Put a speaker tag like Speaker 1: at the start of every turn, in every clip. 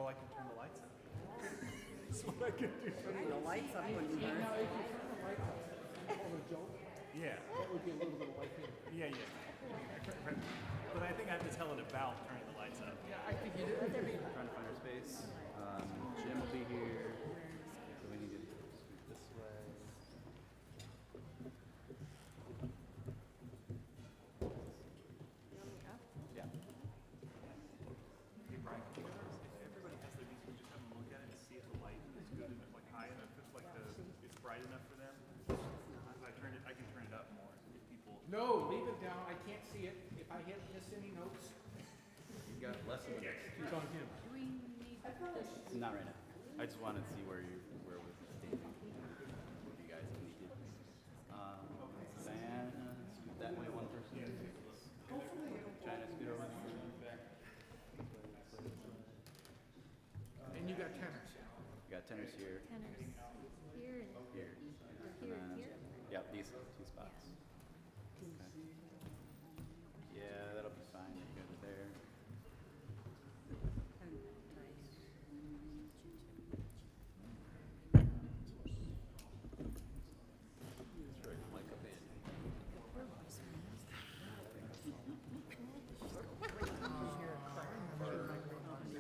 Speaker 1: Oh, I can turn the lights up. That's what I can do.
Speaker 2: Turning the lights up when you
Speaker 3: Now, if you turn the lights up, over Joe,
Speaker 1: Yeah.
Speaker 3: that would be a little bit of light here.
Speaker 1: Yeah, yeah. But I think I have to tell it about turning the lights up.
Speaker 3: Yeah, I think you did.
Speaker 4: Trying to find our space. Jim will be here. So we need to scoot this way. Yeah.
Speaker 1: Hey, Brian, can you if everybody has their music, just have them look at it and see if the light is good enough, like high enough, if like it's bright enough for them. I can turn it up more if people.
Speaker 3: No, leave it down. I can't see it. If I miss any notes,
Speaker 4: You got less of it.
Speaker 3: it's on him.
Speaker 4: Not right now. I just wanted to see where we're standing. What you guys needed. Savannah, scoot that way, one person. China, scoot over one.
Speaker 3: And you got tenors.
Speaker 4: You got tenors here.
Speaker 5: Tenors here and
Speaker 4: Here.
Speaker 5: here and
Speaker 4: And
Speaker 5: here.
Speaker 4: yeah, these two spots. Okay. Yeah, that'll be fine. You guys are there.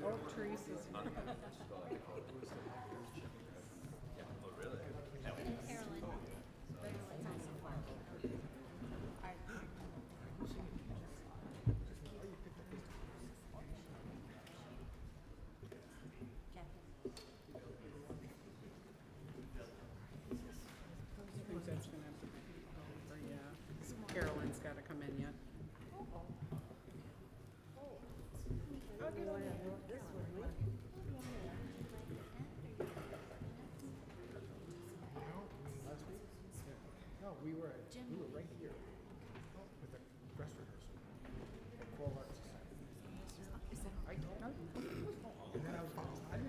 Speaker 2: Oh, Teresa's.
Speaker 4: Oh, really?
Speaker 5: And Carolyn. Carolyn's also fun.
Speaker 2: That's gonna have to be over, yeah. Carolyn's gotta come in yet.
Speaker 3: No, we were right here with the dress rehearsal at Coral Arts Society. I don't know. And then I was going to find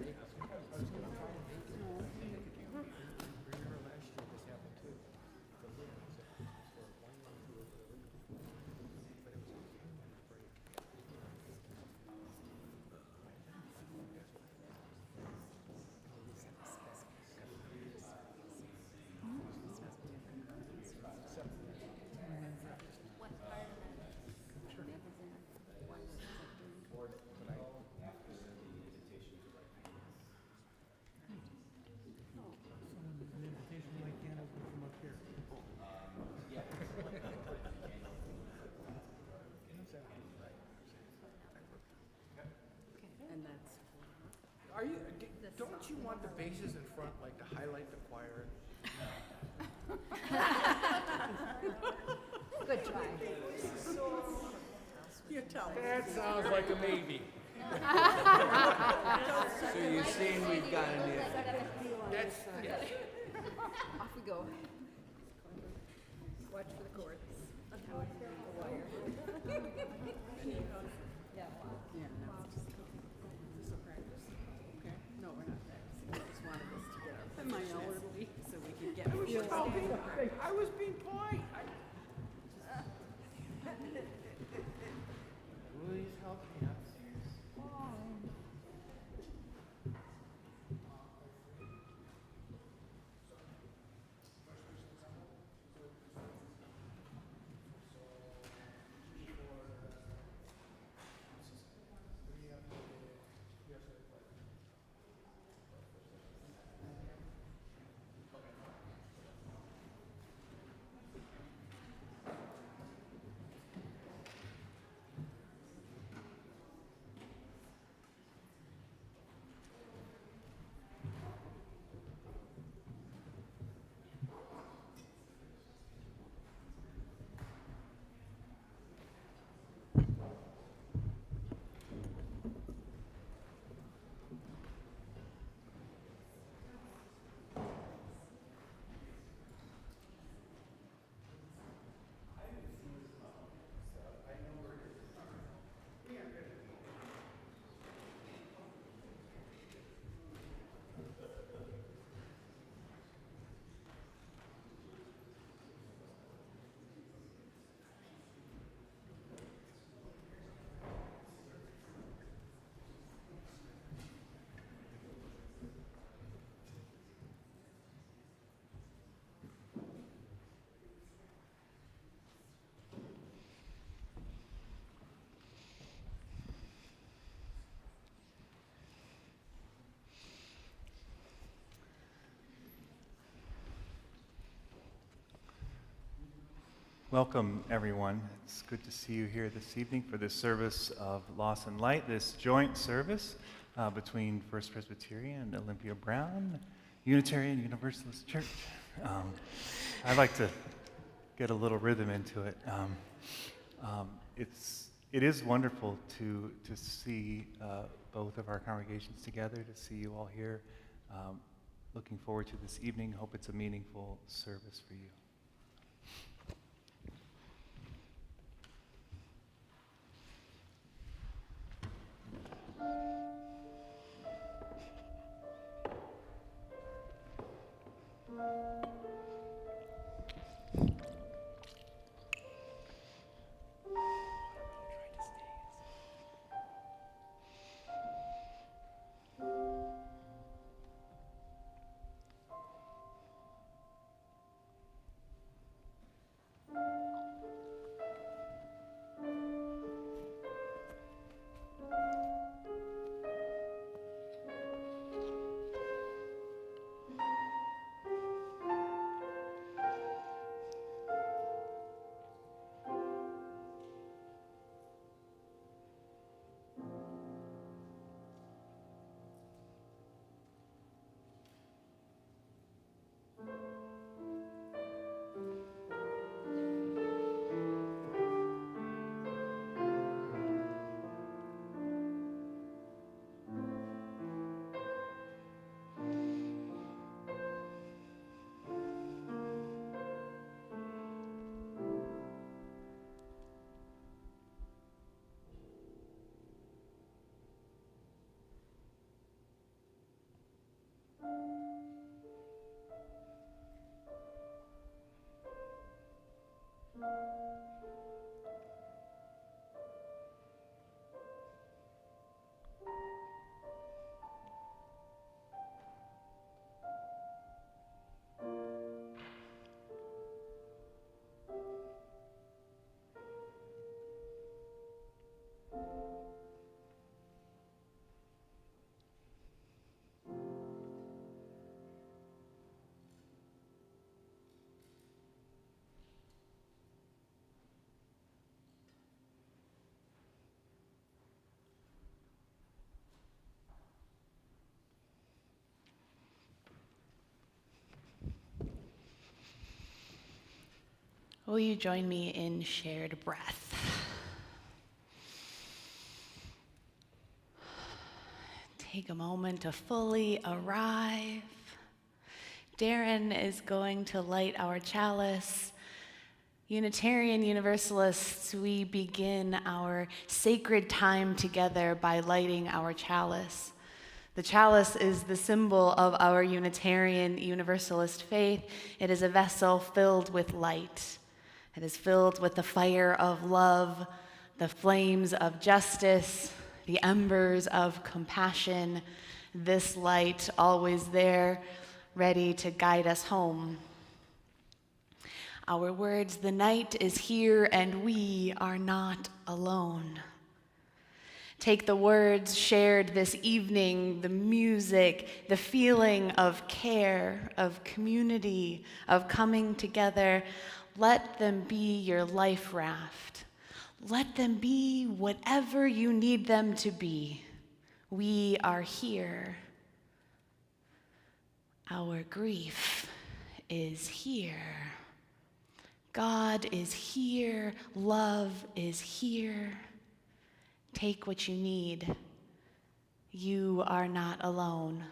Speaker 3: Remember last year this happened too. The Lynn was for 1 month tour for the Lynn. But it was a 10-month break.
Speaker 5: What part of that?
Speaker 3: An invitation like can't open from up here.
Speaker 2: And that's.
Speaker 3: Are you? Don't you want the basses in front, like to highlight the choir?
Speaker 5: Good try.
Speaker 2: You tell me.
Speaker 3: That sounds like a maybe.
Speaker 6: So you're saying we've got an in?
Speaker 3: That's yes.
Speaker 2: Off we go. Watch for the chords. The wire. Yeah, no, just practice. Okay? No, we're not practicing. I just wanted us to get our elderly so we can get.
Speaker 3: I was being polite. Please help me out.
Speaker 1: Welcome, everyone. It's good to see you here this evening for this service of Loss and Light, this joint service between First Presbyterian and Olympia Brown Unitarian Universalist Church. I'd like to get a little rhythm into it. It is wonderful to see both of our congregations together, to see you all here. Looking forward to this evening. Hope it's a meaningful service for you.
Speaker 7: Will you join me in shared breath? Take a moment to fully arrive. Darren is going to light our chalice. Unitarian Universalists, we begin our sacred time together by lighting our chalice. The chalice is the symbol of our Unitarian Universalist faith. It is a vessel filled with light. It is filled with the fire of love, the flames of justice, the embers of compassion. This light always there, ready to guide us home. Our words, the night is here and we are not alone. Take the words shared this evening, the music, the feeling of care, of community, of coming together. Let them be your life raft. Let them be whatever you need them to be. We are here. Our grief is here. God is here. Love is here. Take what you need. You are not alone.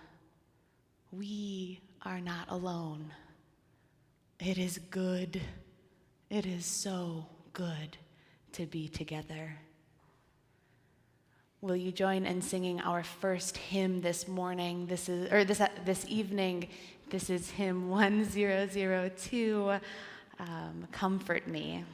Speaker 7: We are not alone. It is good. It is so good to be together. Will you join in singing our first hymn this morning? This evening. This is hymn 1002. Comfort Me.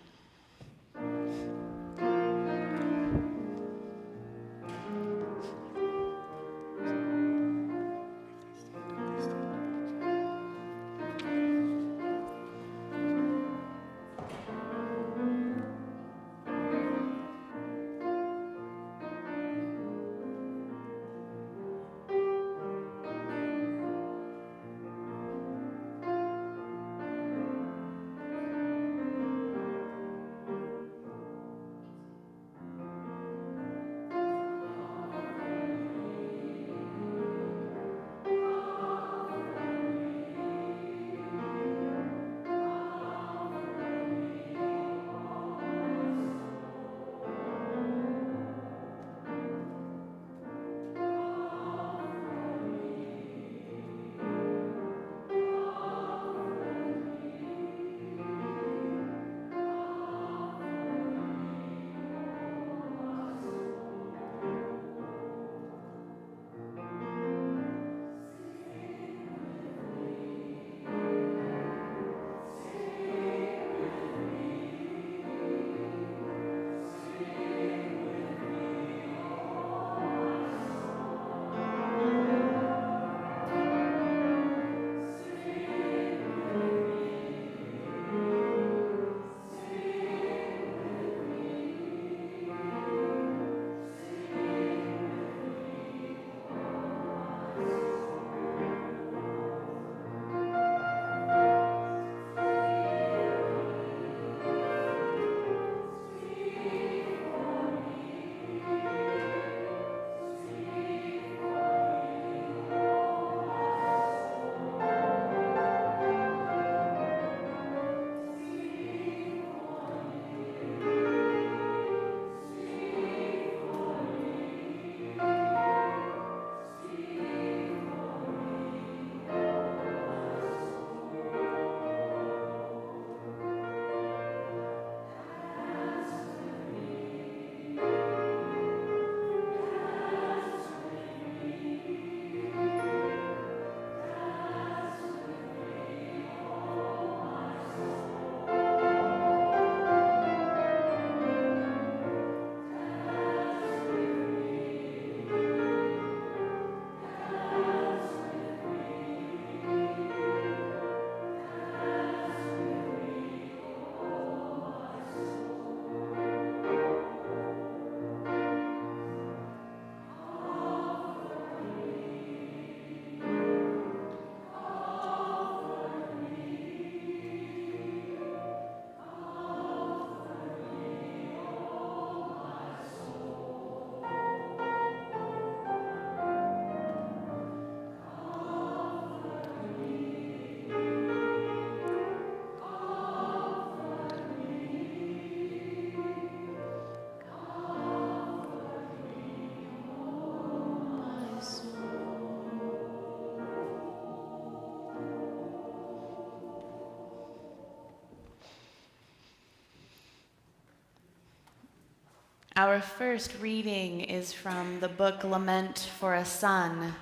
Speaker 7: Our first reading is from the book Lament for a Son,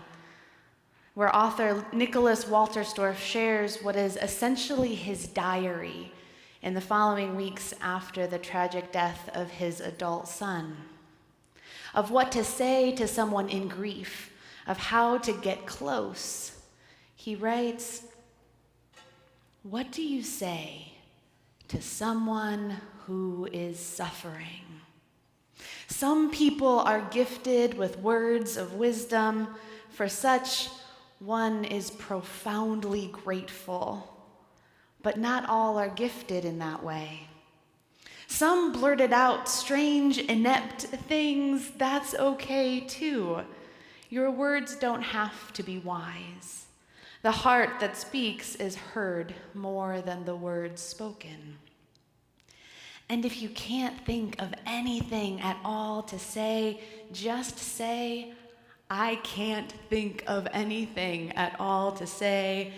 Speaker 7: where author Nicholas Walterstorff shares what is essentially his diary in the following weeks after the tragic death of his adult son, of what to say to someone in grief, of how to get close. He writes, "What do you say to someone who is suffering? Some people are gifted with words of wisdom. For such, one is profoundly grateful. But not all are gifted in that way. Some blurted out strange, inept things. That's okay, too. Your words don't have to be wise. The heart that speaks is heard more than the words spoken. And if you can't think of anything at all to say, just say, I can't think of anything at all to say,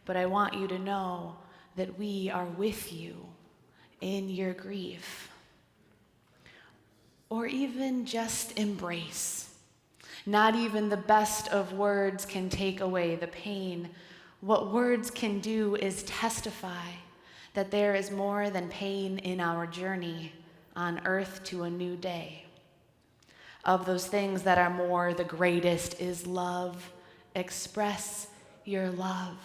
Speaker 7: but I want you to know that we are with you in your grief." Or even just embrace. Not even the best of words can take away the pain. What words can do is testify that there is more than pain in our journey on earth to a new day. Of those things that are more, the greatest is love. Express your love.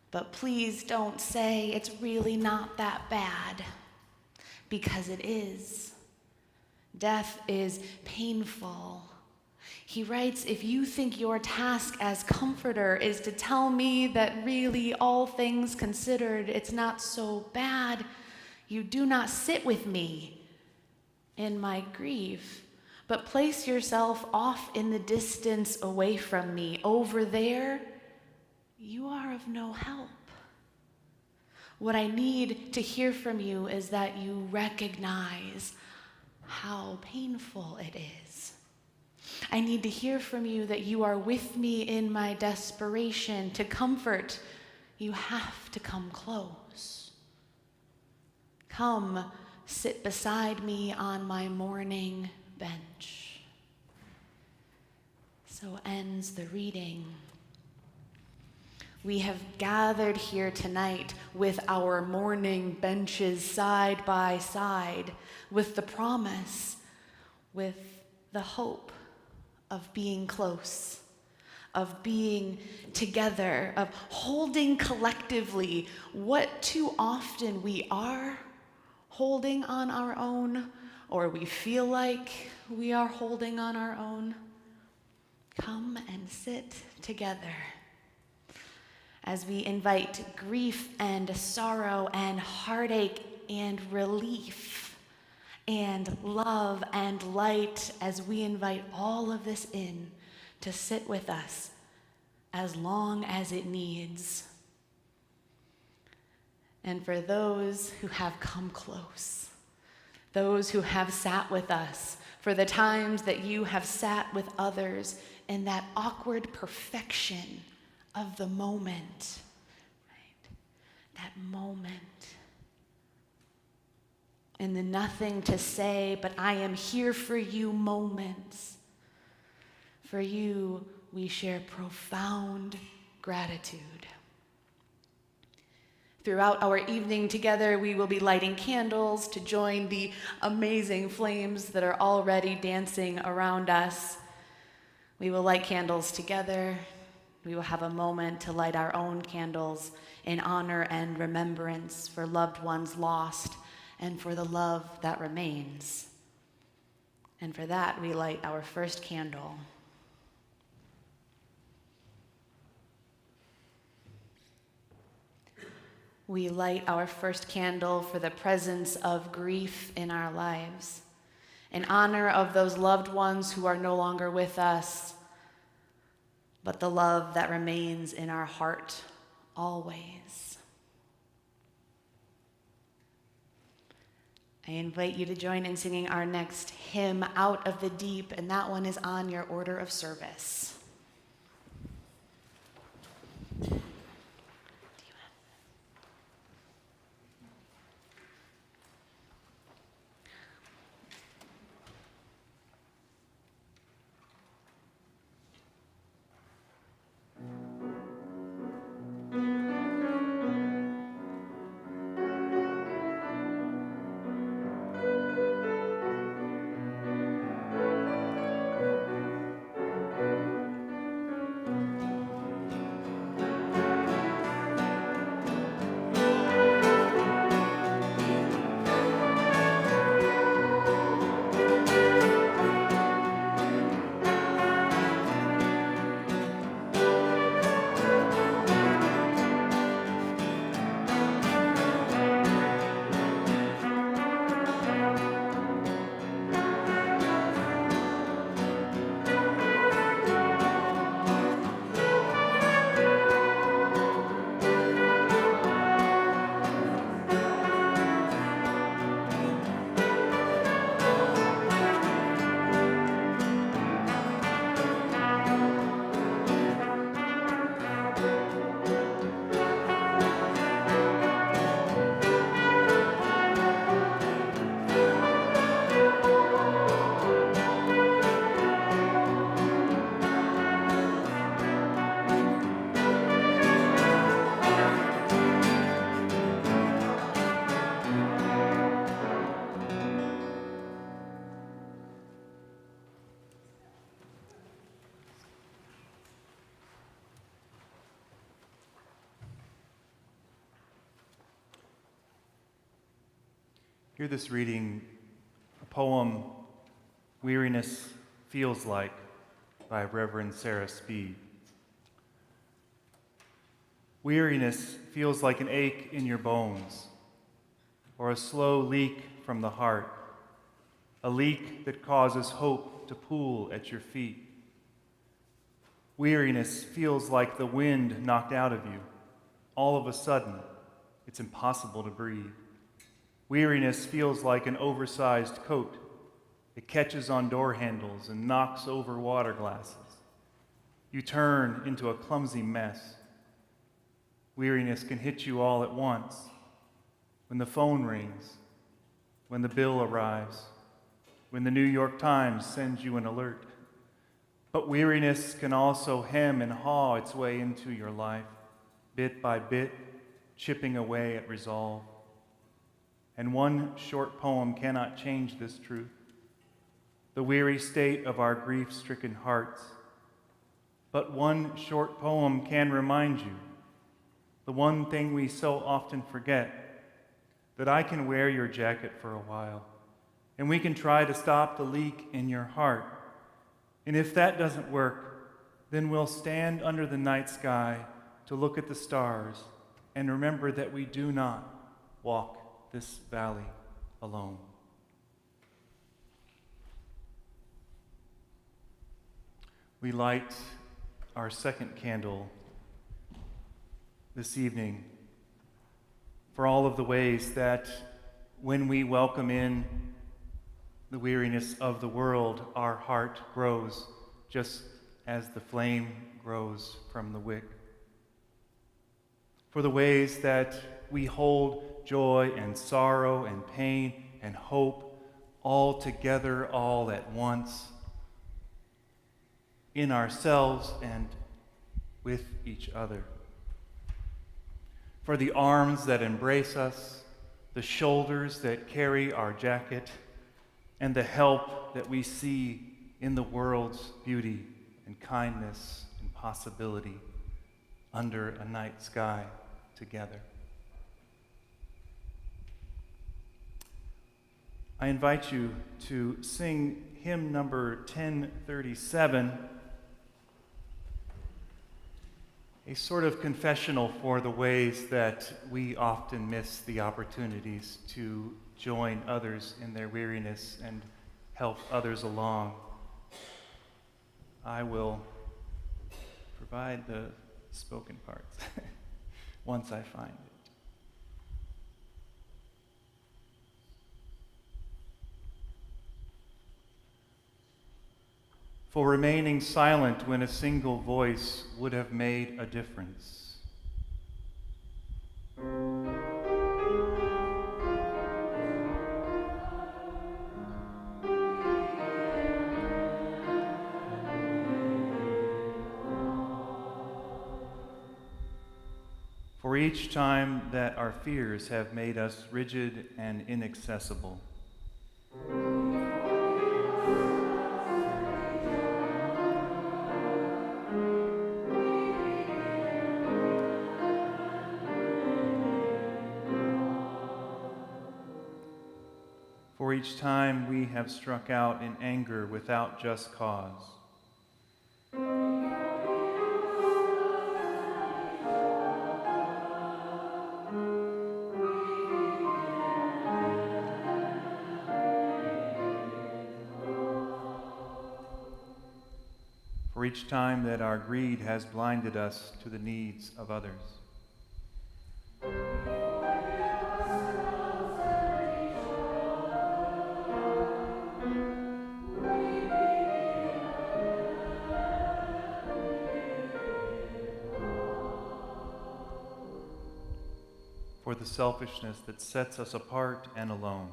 Speaker 7: But please don't say it's really not that bad, because it is. Death is painful. He writes, "If you think your task as comforter is to tell me that really, all things considered, it's not so bad, you do not sit with me in my grief, but place yourself off in the distance away from me. Over there, you are of no help. What I need to hear from you is that you recognize how painful it is. I need to hear from you that you are with me in my desperation. To comfort, you have to come close. Come, sit beside me on my mourning bench." So ends the reading. We have gathered here tonight with our mourning benches side by side, with the promise, with the hope of being close, of being together, of holding collectively what too often we are holding on our own, or we feel like we are holding on our own. Come and sit together as we invite grief and sorrow and heartache and relief and love and light, as we invite all of this in to sit with us as long as it needs. And for those who have come close, those who have sat with us, for the times that you have sat with others in that awkward perfection of the moment, right? That moment. And the nothing to say, but I am here for you moments. For you, we share profound gratitude. Throughout our evening together, we will be lighting candles to join the amazing flames that are already dancing around us. We will light candles together. We will have a moment to light our own candles in honor and remembrance for loved ones lost and for the love that remains. And for that, we light our first candle. We light our first candle for the presence of grief in our lives, in honor of those loved ones who are no longer with us, but the love that remains in our heart always. I invite you to join in singing our next hymn, Out of the Deep, and that one is on your order of service.
Speaker 1: Hear this reading, a poem, Weariness Feels Like, by Reverend Sarah Speed. Weariness feels like an ache in your bones, or a slow leak from the heart, a leak that causes hope to pool at your feet. Weariness feels like the wind knocked out of you. All of a sudden, it's impossible to breathe. Weariness feels like an oversized coat. It catches on door handles and knocks over water glasses. You turn into a clumsy mess. Weariness can hit you all at once. When the phone rings, when the bill arrives, when the New York Times sends you an alert. But weariness can also hem and haw its way into your life, bit by bit, chipping away at resolve. And one short poem cannot change this truth, the weary state of our grief-stricken hearts. But one short poem can remind you, the one thing we so often forget, that I can wear your jacket for a while, and we can try to stop the leak in your heart. And if that doesn't work, then we'll stand under the night sky to look at the stars and remember that we do not walk this valley alone. We light our second candle this evening for all of the ways that when we welcome in the weariness of the world, our heart grows just as the flame grows from the wick. For the ways that we hold joy and sorrow and pain and hope all together, all at once, in ourselves and with each other. For the arms that embrace us, the shoulders that carry our jacket, and the help that we see in the world's beauty and kindness and possibility under a night sky together. I invite you to sing hymn number 1037, a sort of confessional for the ways that we often miss the opportunities to join others in their weariness and help others along. I will provide the spoken parts once I find it. For remaining silent when a single voice would have made a difference. For each time that our fears have made us rigid and inaccessible. For each time we have struck out in anger without just cause. For each time that our greed has blinded us to the needs of others. For the selfishness that sets us apart and alone.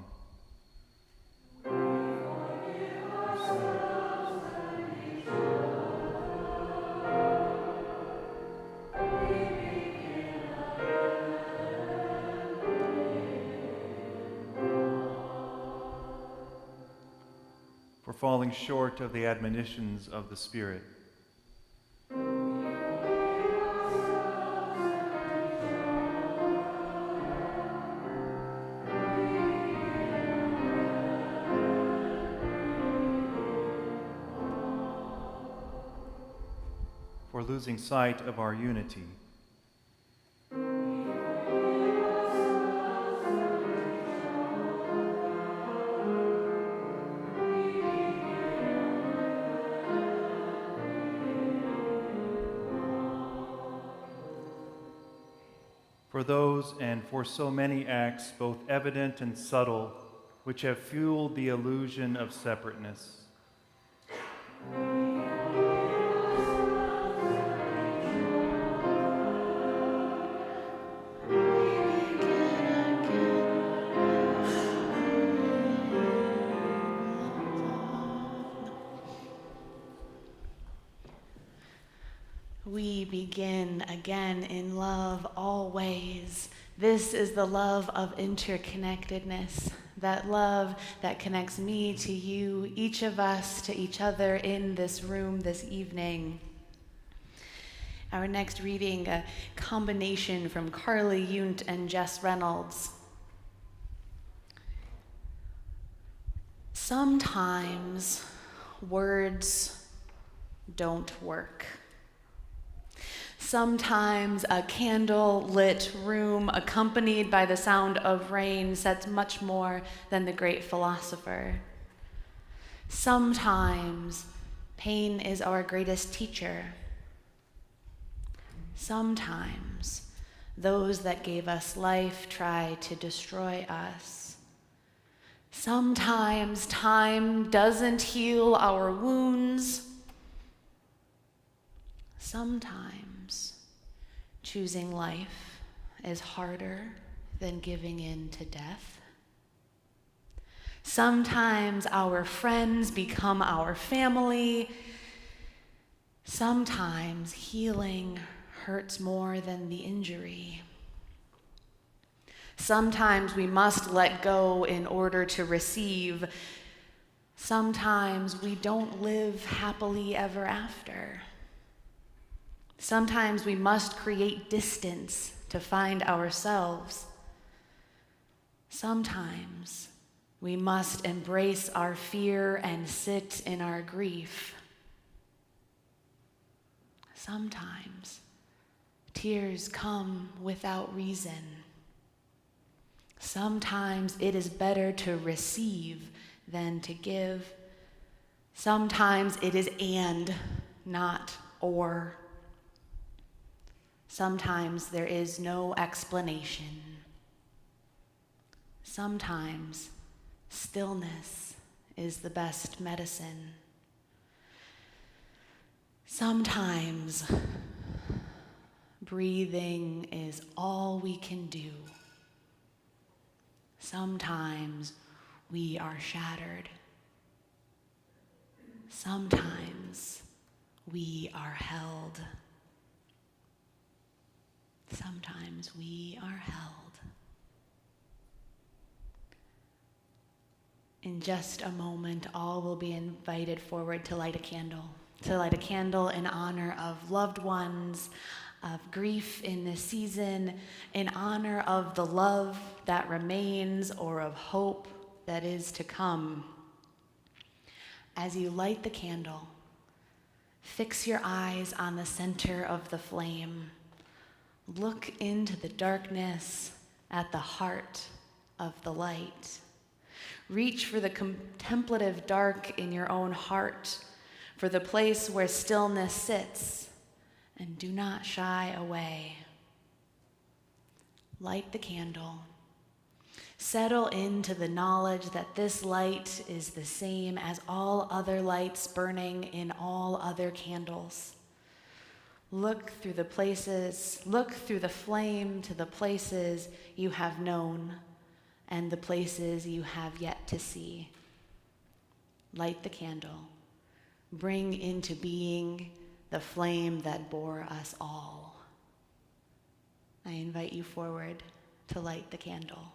Speaker 1: For falling short of the admonitions of the Spirit. for losing sight of our unity. For those and for so many acts, both evident and subtle, which have fueled the illusion of separateness.
Speaker 7: We begin again in love always. This is the love of interconnectedness, that love that connects me to you, each of us to each other in this room this evening. Our next reading, a combination from Carly Yunt and Jess Reynolds. Sometimes words don't work. Sometimes a candle-lit room accompanied by the sound of rain says much more than the great philosopher. Sometimes pain is our greatest teacher. Sometimes those that gave us life try to destroy us. Sometimes time doesn't heal our wounds. Sometimes choosing life is harder than giving in to death. Sometimes our friends become our family. Sometimes healing hurts more than the injury. Sometimes we must let go in order to receive. Sometimes we don't live happily ever after. Sometimes we must create distance to find ourselves. Sometimes we must embrace our fear and sit in our grief. Sometimes tears come without reason. Sometimes it is better to receive than to give. Sometimes it is and, not or. Sometimes there is no explanation. Sometimes stillness is the best medicine. Sometimes breathing is all we can do. Sometimes we are shattered. Sometimes we are held. Sometimes we are held. In just a moment, all will be invited forward to light a candle in honor of loved ones, of grief in this season, in honor of the love that remains or of hope that is to come. As you light the candle, fix your eyes on the center of the flame. Look into the darkness at the heart of the light. Reach for the contemplative dark in your own heart, for the place where stillness sits, and do not shy away. Light the candle. Settle into the knowledge that this light is the same as all other lights burning in all other candles. Look through the flame to the places you have known and the places you have yet to see. Light the candle. Bring into being the flame that bore us all. I invite you forward to light the candle.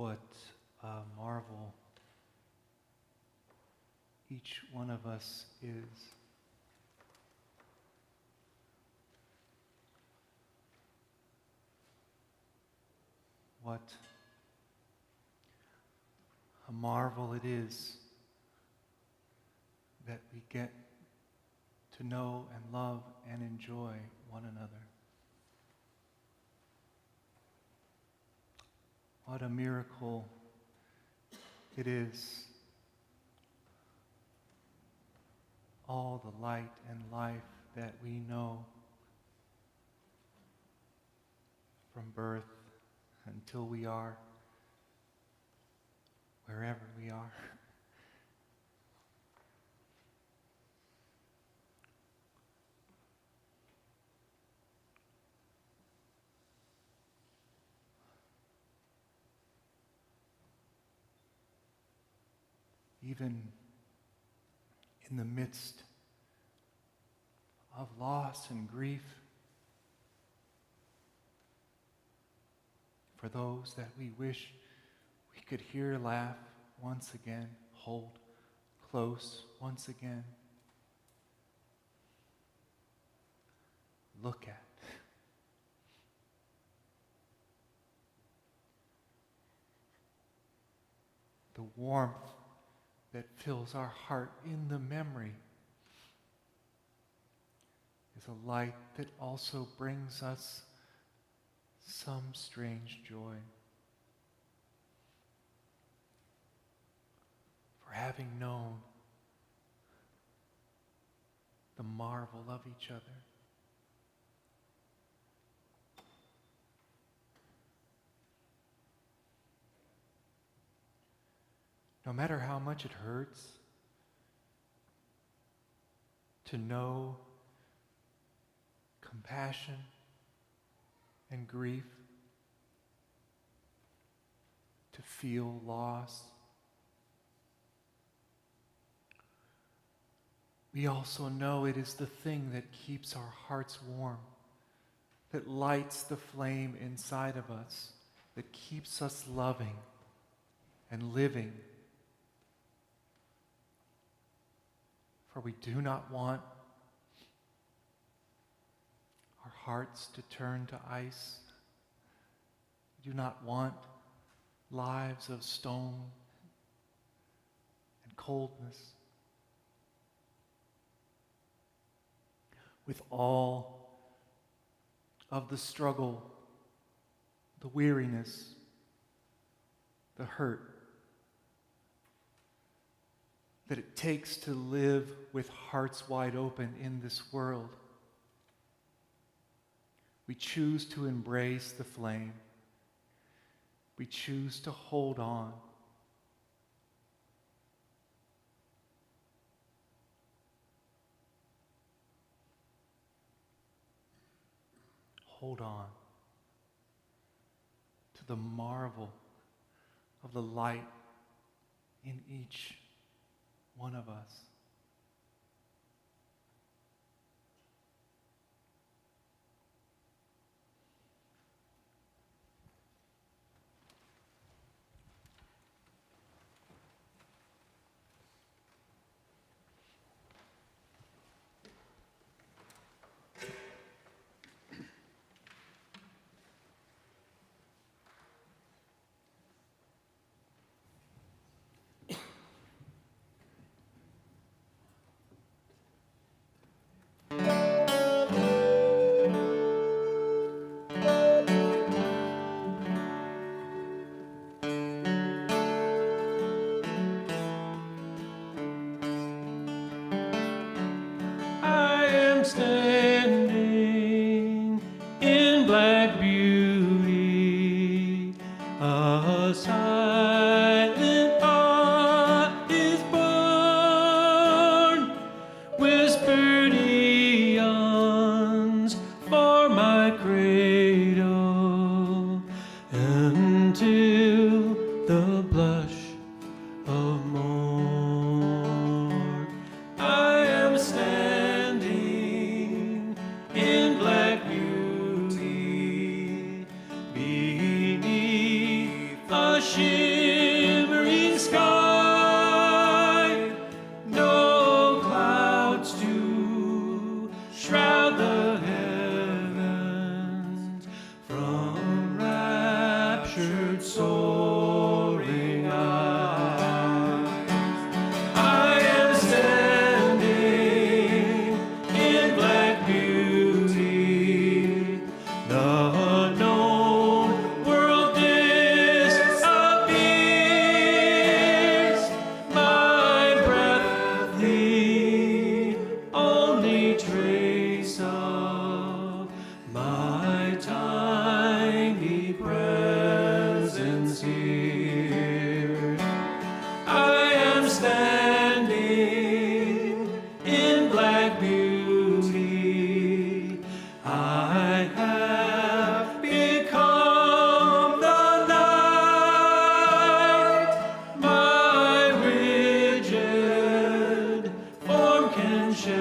Speaker 1: what a marvel each one of us is. What a marvel it is that we get to know and love and enjoy one another. What a miracle it is. All the light and life that we know from birth until we are wherever we are. Even in the midst of loss and grief, for those that we wish we could hear laugh once again, hold close once again, look at. The warmth that fills our heart in the memory is a light that also brings us some strange joy for having known the marvel of each other. No matter how much it hurts to know compassion and grief, to feel loss, we also know it is the thing that keeps our hearts warm, that lights the flame inside of us, that keeps us loving and living. For we do not want our hearts to turn to ice. We do not want lives of stone and coldness. With all of the struggle, the weariness, the hurt that it takes to live with hearts wide open in this world, we choose to embrace the flame. We choose to hold on. Hold on to the marvel of the light in each one of us.
Speaker 8: Standing in black beauty, a silent awe is born, whispered eons for my cradle, until the blush of morn. I am standing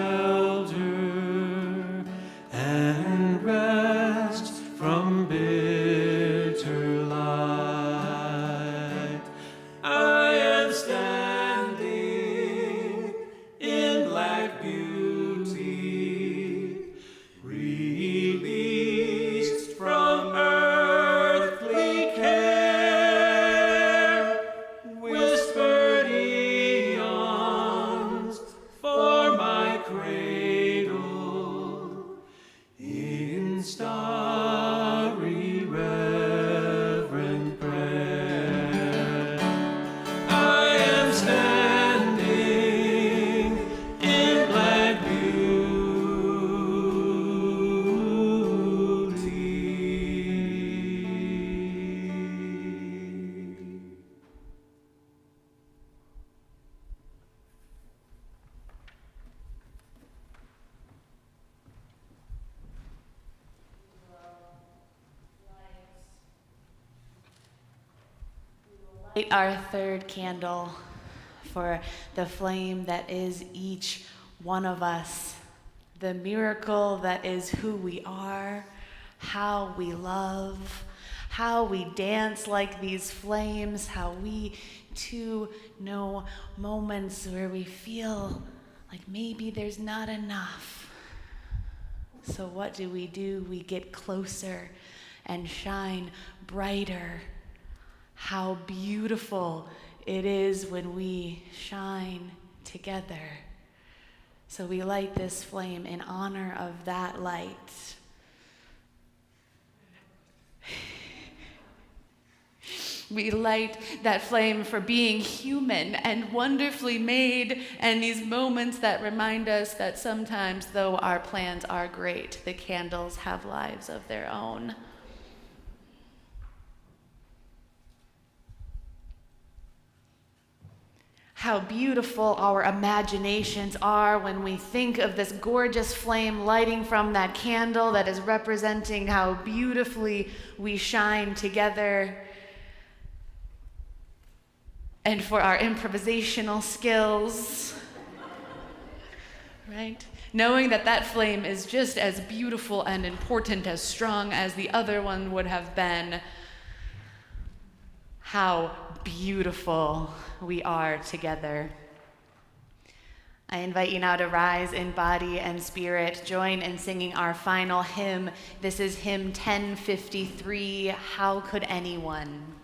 Speaker 8: shelter and rest from bitter light. I am standing in black beauty, released from earthly care, whispered eons for my cradle in starry reverent prayer. I am standing in black beauty.
Speaker 7: Light our third candle for the flame that is each one of us, the miracle that is who we are, how we love, how we dance like these flames, how we too know moments where we feel like maybe there's not enough. So what do? We get closer and shine brighter. How beautiful it is when we shine together. So we light this flame in honor of that light. We light that flame for being human and wonderfully made, and these moments that remind us that sometimes, though our plans are great, the candles have lives of their own. How beautiful our imaginations are when we think of this gorgeous flame lighting from that candle that is representing how beautifully we shine together. And for our improvisational skills, right? Knowing that that flame is just as beautiful and important, as strong as the other one would have been. How beautiful we are together. I invite you now to rise in body and spirit. Join in singing our final hymn. This is hymn 1053, How Could Anyone?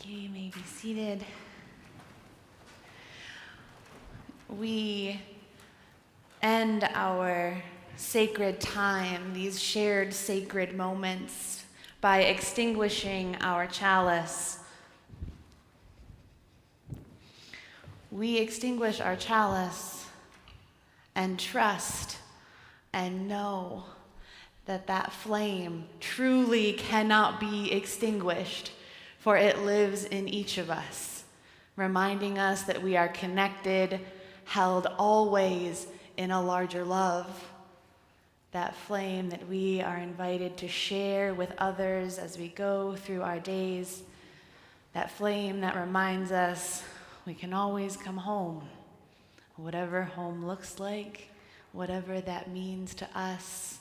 Speaker 7: You may be seated. We end our sacred time, these shared sacred moments, by extinguishing our chalice. We extinguish our chalice and trust and know that that flame truly cannot be extinguished, for it lives in each of us, reminding us that we are connected, held always in a larger love, that flame that we are invited to share with others as we go through our days, that flame that reminds us we can always come home, whatever home looks like, whatever that means to us,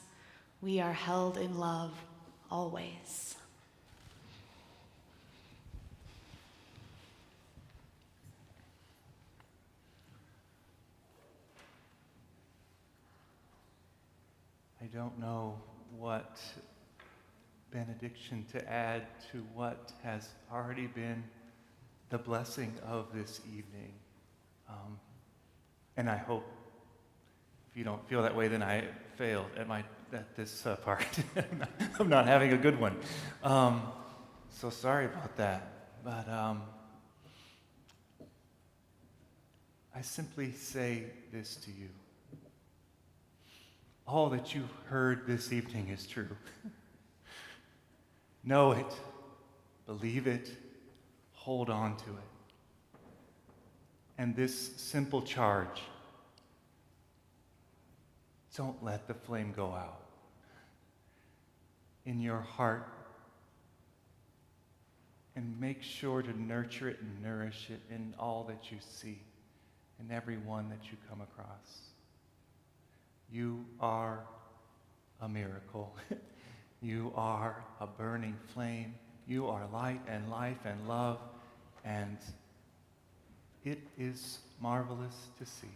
Speaker 7: we are held in love always.
Speaker 1: I don't know what benediction to add to what has already been the blessing of this evening. And I hope if you don't feel that way, then I failed at this part. I'm not having a good one. So sorry about that. But I simply say this to you. All that you've heard this evening is true. Know it, believe it, hold on to it. And this simple charge, don't let the flame go out. In your heart, and make sure to nurture it and nourish it in all that you see, in everyone that you come across. You are a miracle. You are a burning flame. You are light and life and love, and it is marvelous to see.